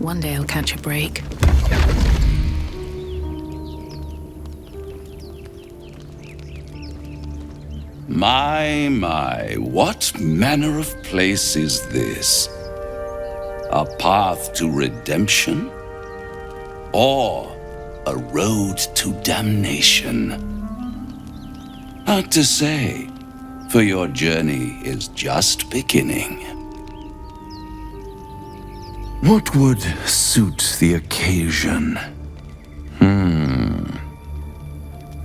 One day I'll catch a break. My, what manner of place is this? A path to redemption? Or a road to damnation? Hard to say, for your journey is just beginning. What would suit the occasion?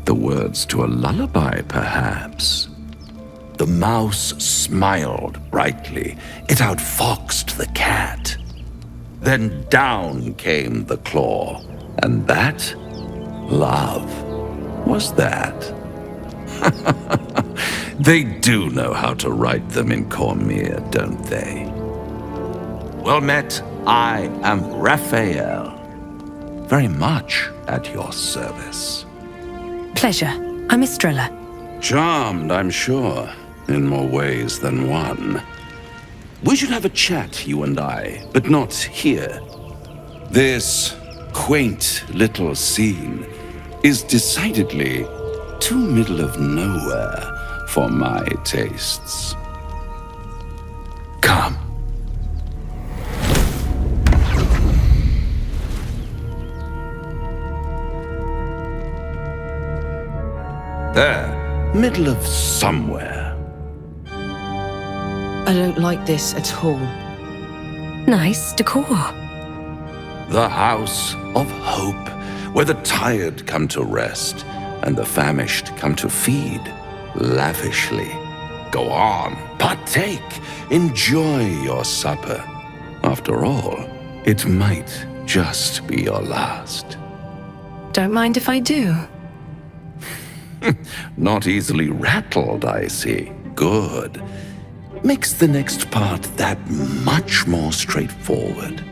The words to a lullaby, perhaps. The mouse smiled brightly. It outfoxed the cat. Then down came the claw. And that, love, was that. They do know how to write them in Cormier, don't they? Well met, I am Raphael. Very much at your service. Pleasure. I'm Estrella. Charmed, I'm sure, in more ways than one. We should have a chat, you and I, but not here. This quaint little scene is decidedly too middle of nowhere for my tastes. Come. There, middle of somewhere. I don't like this at all. Nice decor. The house of hope, where the tired come to rest and the famished come to feed lavishly. Go on, partake, enjoy your supper. After all, it might just be your last. Don't mind if I do. Not easily rattled, I see. Good. Makes the next part that much more straightforward.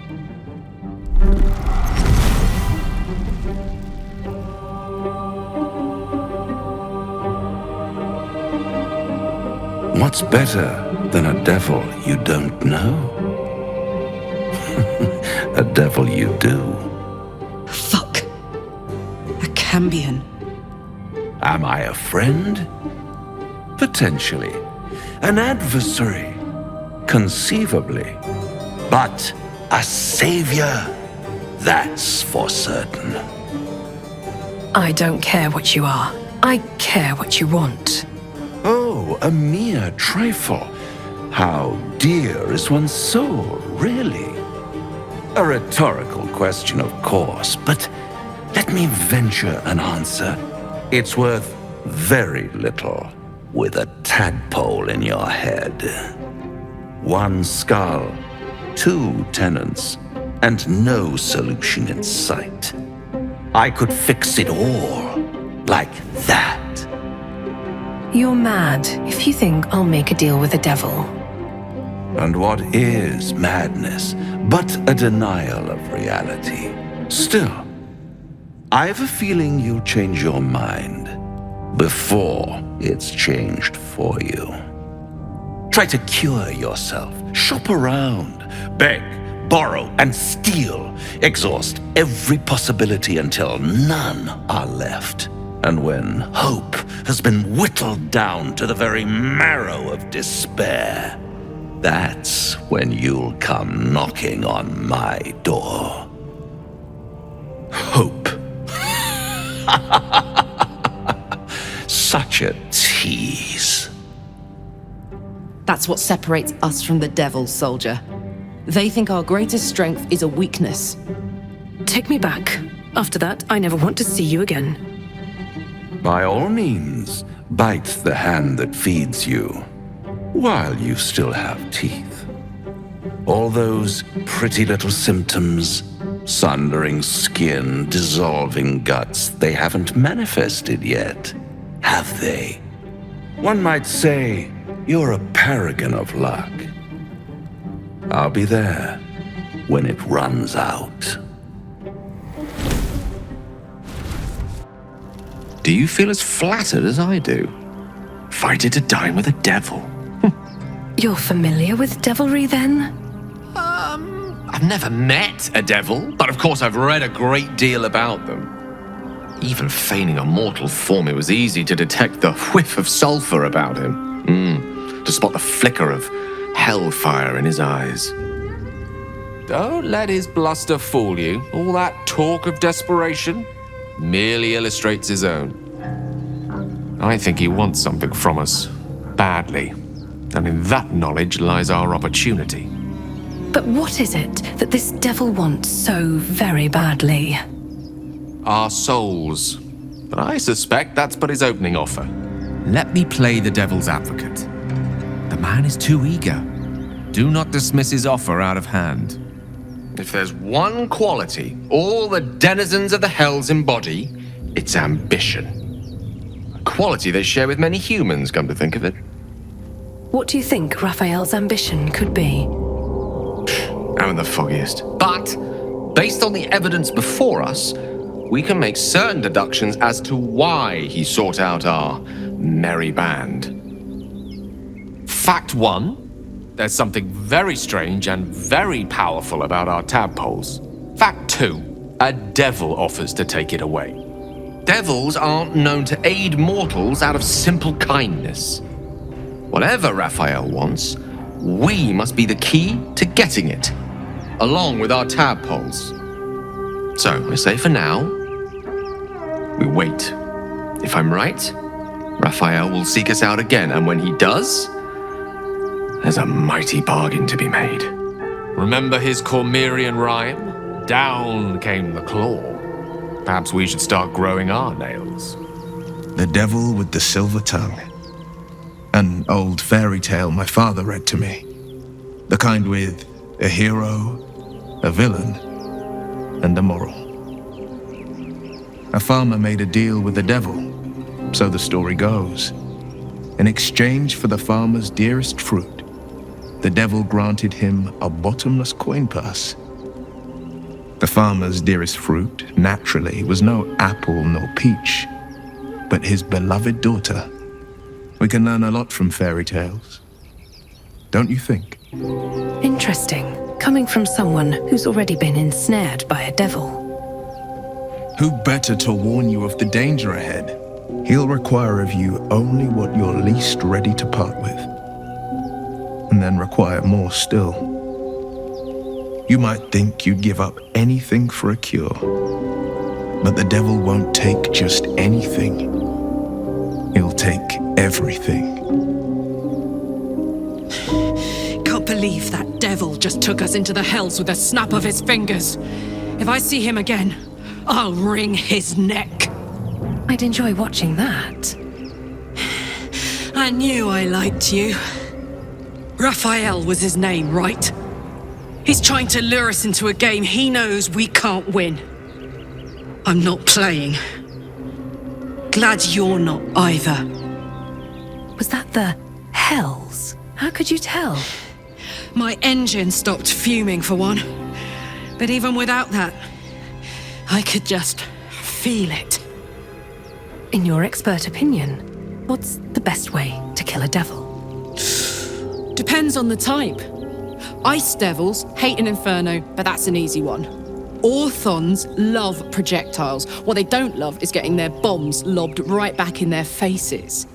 What's better than a devil you don't know? A devil you do. Fuck. A Cambion. Am I a friend? Potentially. An adversary? Conceivably. But a savior? That's for certain. I don't care what you are. I care what you want. Oh, a mere trifle. How dear is one's soul, really? A rhetorical question, of course, but let me venture an answer. It's worth very little with a tadpole in your head. One skull, two tenants, and no solution in sight. I could fix it all, like that. You're mad if you think I'll make a deal with the devil. And what is madness but a denial of reality? Still, I've a feeling you'll change your mind before it's changed for you. Try to cure yourself, shop around, beg, borrow, and steal. Exhaust every possibility until none are left. And when hope has been whittled down to the very marrow of despair, that's when you'll come knocking on my door. Hope. Such a tease. That's what separates us from the devil, soldier. They think our greatest strength is a weakness. Take me back. After that, I never want to see you again. By all means, bite the hand that feeds you, while you still have teeth. All those pretty little symptoms, sundering skin, dissolving guts, they haven't manifested yet, have they? One might say you're a paragon of luck. I'll be there when it runs out. Do you feel as flattered as I do? Fighting to dine with a devil. You're familiar with devilry, then? I've never met a devil, but of course I've read a great deal about them. Even feigning a mortal form, it was easy to detect the whiff of sulfur about him. To spot the flicker of hellfire in his eyes. Don't let his bluster fool you. All that talk of desperation merely illustrates his own. I think he wants something from us, badly. And in that knowledge lies our opportunity. But what is it that this devil wants so very badly? Our souls. But I suspect that's but his opening offer. Let me play the devil's advocate. The man is too eager. Do not dismiss his offer out of hand. If there's one quality all the denizens of the hells embody, it's ambition. A quality they share with many humans, come to think of it. What do you think Raphael's ambition could be? I'm in the foggiest. But, based on the evidence before us, we can make certain deductions as to why he sought out our merry band. Fact 1. There's something very strange and very powerful about our tadpoles. Fact 2. A devil offers to take it away. Devils aren't known to aid mortals out of simple kindness. Whatever Raphael wants, we must be the key to getting it, along with our tadpoles. So, I say for now, we wait. If I'm right, Raphael will seek us out again, and when he does, there's a mighty bargain to be made. Remember his Cormyrean rhyme? Down came the claw. Perhaps we should start growing our nails. The Devil with the Silver Tongue. An old fairy tale my father read to me. The kind with a hero, a villain, and a moral. A farmer made a deal with the devil, so the story goes. In exchange for the farmer's dearest fruit, the devil granted him a bottomless coin purse. The farmer's dearest fruit, naturally, was no apple nor peach, but his beloved daughter. We can learn a lot from fairy tales. Don't you think? Interesting, coming from someone who's already been ensnared by a devil. Who better to warn you of the danger ahead? He'll require of you only what you're least ready to part with, and then require more still. You might think you'd give up anything for a cure, but the devil won't take just anything. He'll take everything. Can't believe that devil just took us into the hells with a snap of his fingers. If I see him again, I'll wring his neck. I'd enjoy watching that. I knew I liked you. Raphael was his name, right? He's trying to lure us into a game he knows we can't win. I'm not playing. Glad you're not either. Was that the hells? How could you tell? My engine stopped fuming for one. But even without that, I could just feel it. In your expert opinion, what's the best way to kill a devil? Depends on the type. Ice devils hate an inferno, but that's an easy one. Orthons love projectiles. What they don't love is getting their bombs lobbed right back in their faces.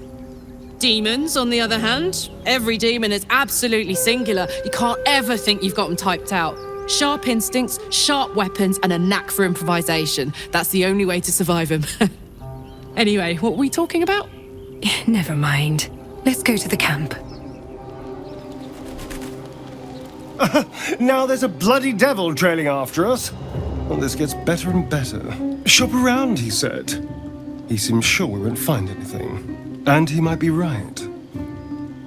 Demons, on the other hand, every demon is absolutely singular. You can't ever think you've got them typed out. Sharp instincts, sharp weapons, and a knack for improvisation. That's the only way to survive them. Anyway, what were we talking about? Never mind. Let's go to the camp. Now there's a bloody devil trailing after us. Well, this gets better and better. Shop around, he said. He seems sure we won't find anything. And he might be right.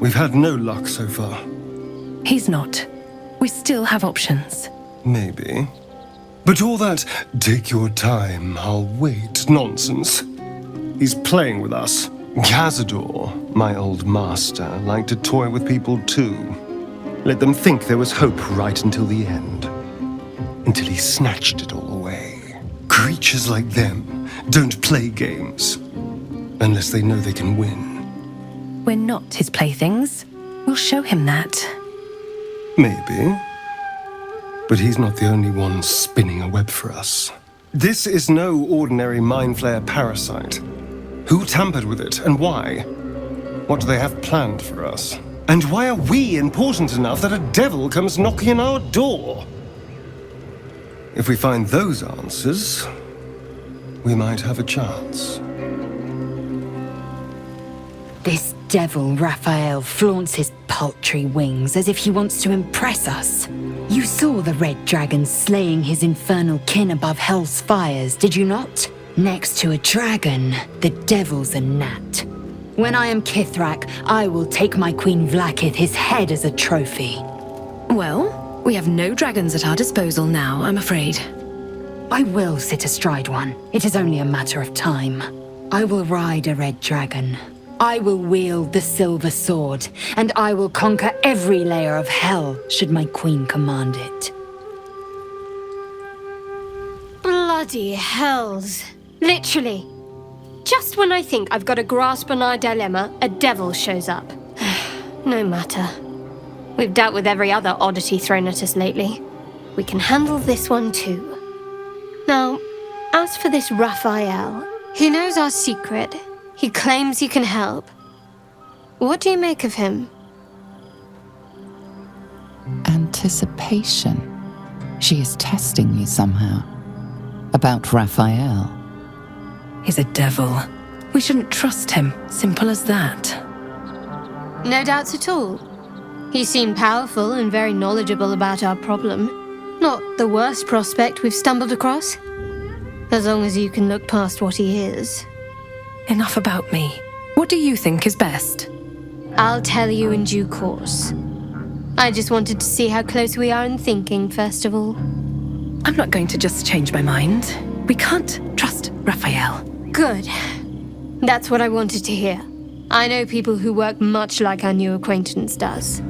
We've had no luck so far. He's not. We still have options. Maybe. But all that, take your time, I'll wait nonsense. He's playing with us. Cazador, my old master, liked to toy with people too. Let them think there was hope right until the end. Until he snatched it all away. Creatures like them don't play games. Unless they know they can win. We're not his playthings. We'll show him that. Maybe. But he's not the only one spinning a web for us. This is no ordinary mind flayer parasite. Who tampered with it, and why? What do they have planned for us? And why are we important enough that a devil comes knocking on our door? If we find those answers, we might have a chance. This devil Raphael flaunts his paltry wings as if he wants to impress us. You saw the red dragon slaying his infernal kin above hell's fires, did you not? Next to a dragon, the devil's a gnat. When I am Kithrak, I will take my Queen Vlaakith his head as a trophy. Well, we have no dragons at our disposal now, I'm afraid. I will sit astride one. It is only a matter of time. I will ride a red dragon. I will wield the silver sword, and I will conquer every layer of hell should my queen command it. Bloody hells. Literally. Just when I think I've got a grasp on our dilemma, a devil shows up. No matter. We've dealt with every other oddity thrown at us lately. We can handle this one too. Now, as for this Raphael, he knows our secret. He claims he can help. What do you make of him? Anticipation. She is testing you somehow. About Raphael. He's a devil. We shouldn't trust him. Simple as that. No doubts at all. He seemed powerful and very knowledgeable about our problem. Not the worst prospect we've stumbled across. As long as you can look past what he is. Enough about me. What do you think is best? I'll tell you in due course. I just wanted to see how close we are in thinking, first of all. I'm not going to just change my mind. We can't trust Raphael. Good. That's what I wanted to hear. I know people who work much like our new acquaintance does.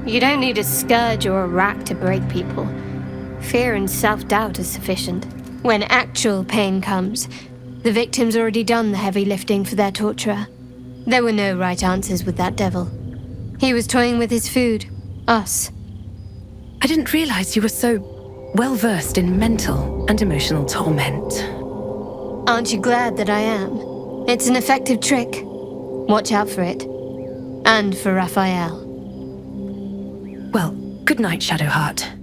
You don't need a scourge or a rack to break people. Fear and self-doubt is sufficient. When actual pain comes, the victim's already done the heavy lifting for their torturer. There were no right answers with that devil. He was toying with his food. Us. I didn't realize you were so well-versed in mental and emotional torment. Aren't you glad that I am? It's an effective trick. Watch out for it. And for Raphael. Well, good night, Shadowheart.